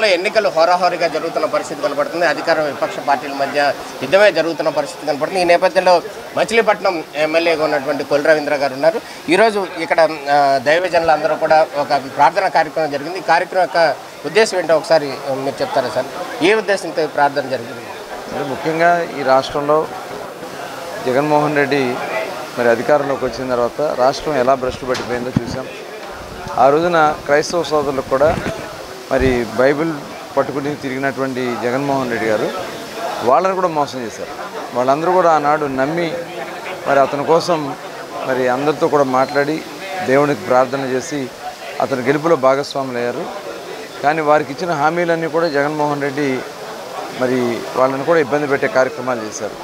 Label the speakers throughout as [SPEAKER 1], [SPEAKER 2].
[SPEAKER 1] రాష్ట్రంలో ఎన్నికలు హోరాహోరీగా జరుగుతున్న పరిస్థితి కనపడుతుంది. అధికార విపక్ష పార్టీల మధ్య యుద్ధమే జరుగుతున్న పరిస్థితి కనపడుతుంది. ఈ నేపథ్యంలో మచిలీపట్నం ఎమ్మెల్యేగా ఉన్నటువంటి కొల్లు రవీంద్ర గారు ఉన్నారు. ఈరోజు ఇక్కడ దైవజనులు అందరూ కూడా ఒక ప్రార్థన కార్యక్రమం జరిగింది. ఈ కార్యక్రమం యొక్క ఉద్దేశం ఏంటో ఒకసారి మీరు చెప్తారా సార్? ఏ ఉద్దేశంతో ప్రార్థన జరిగింది?
[SPEAKER 2] ముఖ్యంగా ఈ రాష్ట్రంలో జగన్మోహన్ రెడ్డి మరి అధికారంలోకి వచ్చిన తర్వాత రాష్ట్రం ఎలా భ్రష్టు పట్టిపోయిందో చూసాం. ఆ రోజున క్రైస్తవ సోదరులకు కూడా మరి బైబిల్ పట్టుకుని తిరిగినటువంటి జగన్మోహన్ రెడ్డి గారు వాళ్ళని కూడా మోసం చేశారు. వాళ్ళందరూ కూడా ఆనాడు నమ్మి మరి అతని కోసం మరి అందరితో కూడా మాట్లాడి దేవునికి ప్రార్థన చేసి అతని గెలుపులో భాగస్వాములు అయ్యారు. కానీ వారికి ఇచ్చిన హామీలన్నీ కూడా జగన్మోహన్ రెడ్డి మరి వాళ్ళని కూడా ఇబ్బంది పెట్టే కార్యక్రమాలు చేశారు.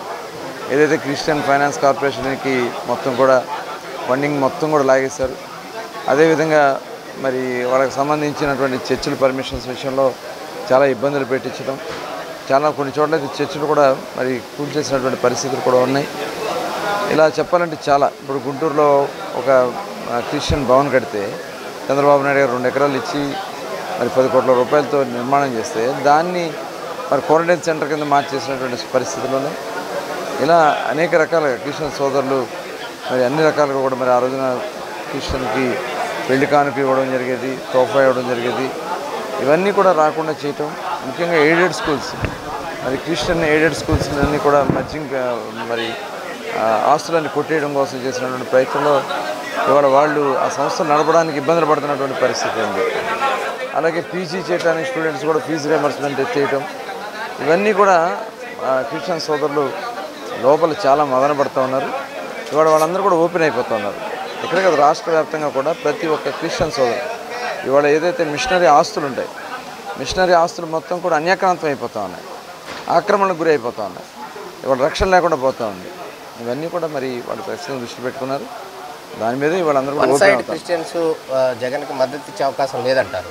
[SPEAKER 2] ఏదైతే క్రిస్టియన్ ఫైనాన్స్ కార్పొరేషన్కి మొత్తం కూడా ఫండింగ్ మొత్తం కూడా లాగేశారు. అదేవిధంగా మరి వాళ్ళకి సంబంధించినటువంటి చర్చిల పర్మిషన్స్ విషయంలో చాలా ఇబ్బందులు పెట్టించడం, చాలా కొన్ని చోట్ల చర్చిలు కూడా మరి కూల్చేసినటువంటి పరిస్థితులు కూడా ఉన్నాయి. ఇలా చెప్పాలంటే చాలా ఇప్పుడు గుంటూరులో ఒక క్రిస్టియన్ భవన్ కడితే చంద్రబాబు నాయుడు గారు 2 ఎకరాలు ఇచ్చి మరి 10 కోట్ల రూపాయలతో నిర్మాణం చేస్తే దాన్ని మరి క్వారంటైన్ సెంటర్ కింద మార్చేసినటువంటి పరిస్థితుల్లోనే ఇలా అనేక రకాల క్రిస్టియన్ సోదరులు మరి అన్ని రకాలుగా కూడా మరి ఆ రోజున క్రిస్టియన్కి పెళ్లి కానుక ఇవ్వడం జరిగేది, తోఫా ఇవ్వడం జరిగేది. ఇవన్నీ కూడా రాకుండా చేయటం, ముఖ్యంగా ఎయిడెడ్ స్కూల్స్ మరి క్రిస్టియన్ ఎయిడెడ్ స్కూల్స్ అన్నీ కూడా మరి ఆస్తులన్నీ కొట్టేయడం కోసం చేసినటువంటి ప్రయత్నంలో ఇవాళ వాళ్ళు ఆ సంస్థలు నడపడానికి ఇబ్బందులు పడుతున్నటువంటి పరిస్థితి ఉంది. అలాగే పీజీ చేయడానికి స్టూడెంట్స్ కూడా ఫీజు రియంబర్స్మెంట్ చేయటం, ఇవన్నీ కూడా క్రిస్టియన్ సోదరులు లోపల చాలా మదన పడుతూ ఉన్నారు. ఇవాళ వాళ్ళందరూ కూడా ఓపెన్ అయిపోతూ ఉన్నారు. ఇక్కడే కదా రాష్ట్ర వ్యాప్తంగా కూడా ప్రతి ఒక్క క్రిస్టియన్ సోదరు ఇవాళ ఏదైతే మిషనరీ ఆస్తులు ఉంటాయి, మిషనరీ ఆస్తులు మొత్తం కూడా అన్యాక్రాంతం అయిపోతూ ఉన్నాయి, ఆక్రమణకు గురి అయిపోతూ ఉన్నాయి. ఇవాళ రక్షణ లేకుండా పోతూ ఉంది. ఇవన్నీ కూడా మరి వాళ్ళు ప్రశ్నలు దృష్టి పెట్టుకున్నారు. దాని మీద వాళ్ళందరూ కూడా
[SPEAKER 1] క్రిస్టియన్స్ జగన్కి మద్దతు ఇచ్చే అవకాశం లేదంటారు.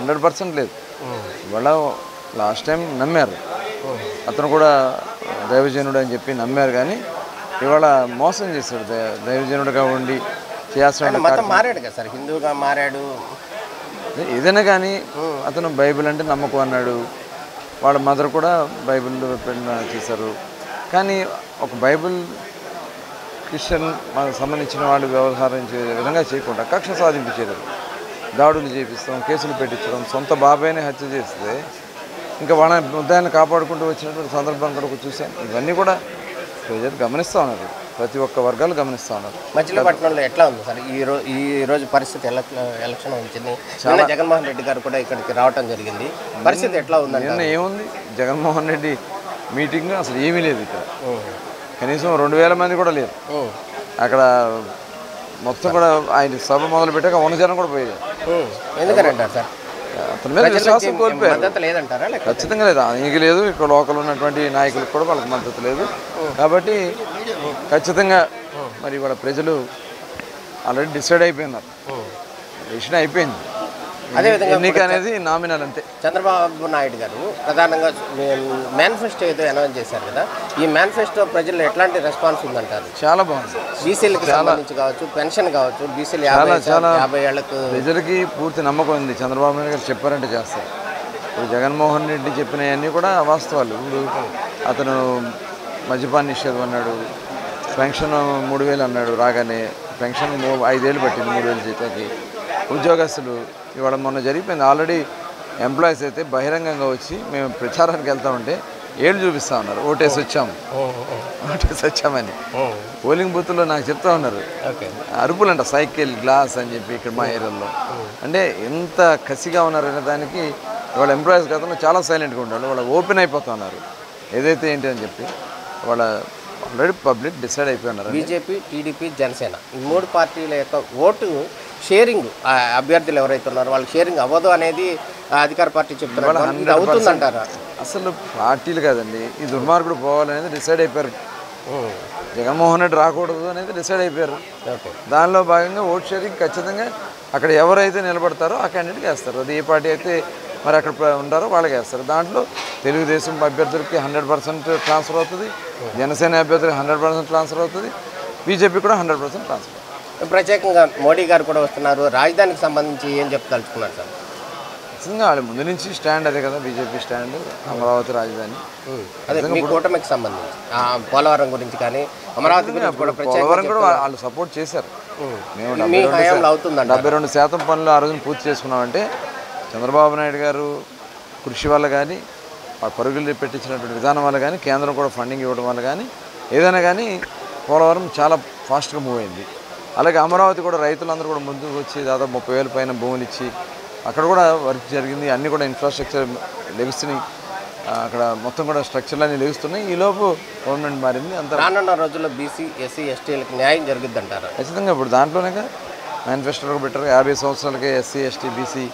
[SPEAKER 2] 100% లేదు. ఇవాళ లాస్ట్ టైం నమ్మారు, అతను కూడా దైవజనుడు అని చెప్పి నమ్మారు. కానీ ఇవాళ మోసం చేశాడు. దైవజనుడుగా ఉండి చేయాల్సిన
[SPEAKER 1] మారాడు కదా సార్, హిందువుగా మారాడు.
[SPEAKER 2] ఏదైనా కానీ అతను బైబిల్ అంటే నమ్మకం అన్నాడు. వాళ్ళ మదర్ కూడా బైబిల్ చేశారు. కానీ ఒక బైబిల్ క్రిస్టియన్ మనకు సంబంధించిన వాళ్ళు వ్యవహారం విధంగా చేయకుండా కక్ష సాధించారు. దాడులు చేపిస్తాం, కేసులు పెట్టించడం, సొంత బాబాయిని హత్య చేస్తే ఇంకా వాళ్ళ ముద్దాయిని కాపాడుకుంటూ వచ్చినటువంటి సందర్భం కూడా చూసాం. ఇవన్నీ కూడా ప్రజలు గమనిస్తూ ఉన్నారు, ప్రతి ఒక్క వర్గాలు గమనిస్తూ ఉన్నారు.
[SPEAKER 1] మచిలీపట్నంలో ఎట్లా ఉంది సార్ ఈ రోజు పరిస్థితి? ఎలక్షన్ వచ్చింది, జగన్మోహన్ రెడ్డి గారు కూడా ఇక్కడికి రావడం జరిగింది. పరిస్థితి ఎట్లా ఉంది?
[SPEAKER 2] నిన్న ఏముంది, జగన్మోహన్ రెడ్డి మీటింగ్ అసలు ఏమీ లేదు. ఇక్కడ కనీసం 2000 మంది కూడా లేరు. అక్కడ మొత్తం కూడా ఆయన సభ మొదలు పెట్టాక 100 జనం కూడా పోయారు.
[SPEAKER 1] ఎందుకని అంటారు సార్?
[SPEAKER 2] అతని మీద విశ్వాసం కోల్పోయారు. ఖచ్చితంగా లేదు, ఆయనకి లేదు, ఇక్కడ లోకల్ ఉన్నటువంటి నాయకులకు కూడా వాళ్ళకి మద్దతు లేదు. కాబట్టి ఖచ్చితంగా మరి వాళ్ళ ప్రజలు ఆల్రెడీ డిసైడ్ అయిపోయినారు, డెసిషన్ అయిపోయింది.
[SPEAKER 1] అదేవిధంగా
[SPEAKER 2] ఎన్నిక అనేది నామినల్ అంతే.
[SPEAKER 1] చంద్రబాబు నాయుడు గారు ప్రధానంగా మేనిఫెస్టో ఏదో అనౌన్స్ చేశారు కదా, ఈ మేనిఫెస్టో ప్రజల్లో ఎట్లాంటి రెస్పాన్స్ ఉందంటారు?
[SPEAKER 2] చాలా బాగుంది.
[SPEAKER 1] బీసీలకు సంబంధించి కావచ్చు, పెన్షన్ కావచ్చు, బీసీలు 50 ఏళ్లకు
[SPEAKER 2] ప్రజలకి పూర్తి నమ్మకం ఉంది. చంద్రబాబు నాయుడు గారు చెప్పారంటే చేస్తారు. ఇప్పుడు జగన్మోహన్ రెడ్డి చెప్పినవన్నీ కూడా వాస్తవాలు. ఇప్పుడు అతను మద్యపాన నిషేధం అన్నాడు, పెన్షన్ 3000 అన్నాడు, రాగానే పెన్షన్ 5 ఏళ్ళు పట్టింది 3000 జీతానికి. ఉద్యోగస్తులు ఇవాళ మొన్న జరిగిపోయింది. ఆల్రెడీ ఎంప్లాయీస్ అయితే బహిరంగంగా వచ్చి మేము ప్రచారానికి వెళ్తామంటే ఏళ్ళు చూపిస్తూ ఉన్నారు, ఓటేసి వచ్చామని. పోలింగ్ బూత్లో నాకు చెప్తా ఉన్నారు, అరుపులంట సైకిల్ గ్లాస్ అని చెప్పి ఇక్కడ మా ఏరియాలో. అంటే ఎంత కసిగా ఉన్నారనే దానికి వాళ్ళ ఎంప్లాయీస్ గతంలో చాలా సైలెంట్గా ఉండాలి. వాళ్ళ ఓపెన్ అయిపోతూ ఉన్నారు ఏదైతే ఏంటి అని చెప్పి. వాళ్ళ ఆల్రెడీ పబ్లిక్ డిసైడ్ అయిపోయినారు.
[SPEAKER 1] బీజేపీ, టీడీపీ, జనసేన ఈ 3 పార్టీల యొక్క ఓటు షేరింగ్ అభ్యర్థులు ఎవరైతే ఉన్నారో వాళ్ళకి షేరింగ్ అవ్వదు అనేది అధికార పార్టీ చెప్తున్నారు. అవుతుందంటారా?
[SPEAKER 2] అసలు పార్టీలు కాదండి, ఈ దుర్మార్గుడు పోవాలనేది డిసైడ్ అయిపోయారు. జగన్మోహన్ రెడ్డి రాకూడదు అనేది డిసైడ్ అయిపోయారు. దానిలో భాగంగా ఓట్ షేరింగ్ ఖచ్చితంగా అక్కడ ఎవరైతే నిలబడతారో ఆ క్యాండిడేట్కి వేస్తారు. అది ఏ పార్టీ అయితే మరి అక్కడ ఉంటారో వాళ్ళకి వేస్తారు. దాంట్లో తెలుగుదేశం అభ్యర్థులకి 100% ట్రాన్స్ఫర్ అవుతుంది, జనసేన అభ్యర్థులకి 100% ట్రాన్స్ఫర్ అవుతుంది, బీజేపీ కూడా 100% ట్రాన్స్ఫర్.
[SPEAKER 1] ప్రత్యేకంగా మోడీ గారు కూడా వస్తున్నారు, రాజధానికి సంబంధించి ఏం చెప్పదలుచుకున్నారు సార్?
[SPEAKER 2] ఖచ్చితంగా వాళ్ళు ముందు నుంచి స్టాండ్ అదే కదా, బీజేపీ స్టాండ్ అమరావతి రాజధాని.
[SPEAKER 1] అదే మీ కూటమికి సంబంధించి పోలవరం గురించి కానీ అమరావతి గురించి కూడా
[SPEAKER 2] పోలవరం కూడా వాళ్ళు సపోర్ట్ చేశారు. మేము
[SPEAKER 1] మీ హయాంలో అవుతుందండి
[SPEAKER 2] 72% పనులు ఆ రోజున పూర్తి చేసుకున్నామంటే చంద్రబాబు నాయుడు గారు కృషి వల్ల కానీ, పరుగులు పెట్టించినటువంటి విధానం వల్ల కానీ, కేంద్రం కూడా ఫండింగ్ ఇవ్వడం వల్ల కానీ, ఏదైనా కానీ పోలవరం చాలా ఫాస్ట్గా మూవ్ అయింది. అలాగే అమరావతి కూడా రైతులందరూ కూడా ముందుకు వచ్చి దాదాపు 30,000 పైన భూములు ఇచ్చి అక్కడ కూడా వర్క్ జరిగింది. అన్నీ కూడా ఇన్ఫ్రాస్ట్రక్చర్ లెగుస్తున్నాయి, అక్కడ మొత్తం కూడా స్ట్రక్చర్లు అన్నీ లెగుస్తున్నాయి. ఈలోపు గవర్నమెంట్ మారింది. అంత
[SPEAKER 1] రానున్న రోజుల్లో బీసీ ఎస్సీ ఎస్టీలకు న్యాయం జరుగుద్ది అంటారా?
[SPEAKER 2] ఖచ్చితంగా ఇప్పుడు దాంట్లోనే మేనిఫెస్టోలో పెట్టారు 50 సంవత్సరాలకే ఎస్సీ ఎస్టీ బీసీ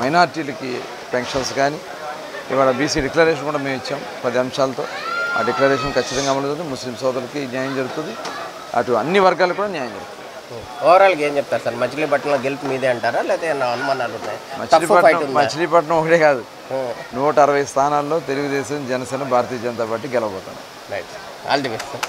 [SPEAKER 2] మైనార్టీలకి పెన్షన్స్ కానీ, ఇవాళ బీసీ డిక్లరేషన్ కూడా మేము ఇచ్చాం 10 అంశాలతో. ఆ డిక్లరేషన్ ఖచ్చితంగా అమలు జరుగుతుంది. ముస్లిం సోదరులకి న్యాయం జరుగుతుంది, అటు అన్ని వర్గాలకు కూడా న్యాయం జరుగుతుంది.
[SPEAKER 1] ఓవరాల్గా ఏం చెప్తారు సార్? మచిలీపట్నంలో గెలుపు మీదే అంటారా, లేకపోతే అనుమానాలు ఉన్నాయి?
[SPEAKER 2] మచిలీపట్నం ఒకటే కాదు, 160 స్థానాల్లో తెలుగుదేశం, జనసేన, భారతీయ జనతా పార్టీ గెలవబోతాం.
[SPEAKER 1] Right, all the best sir.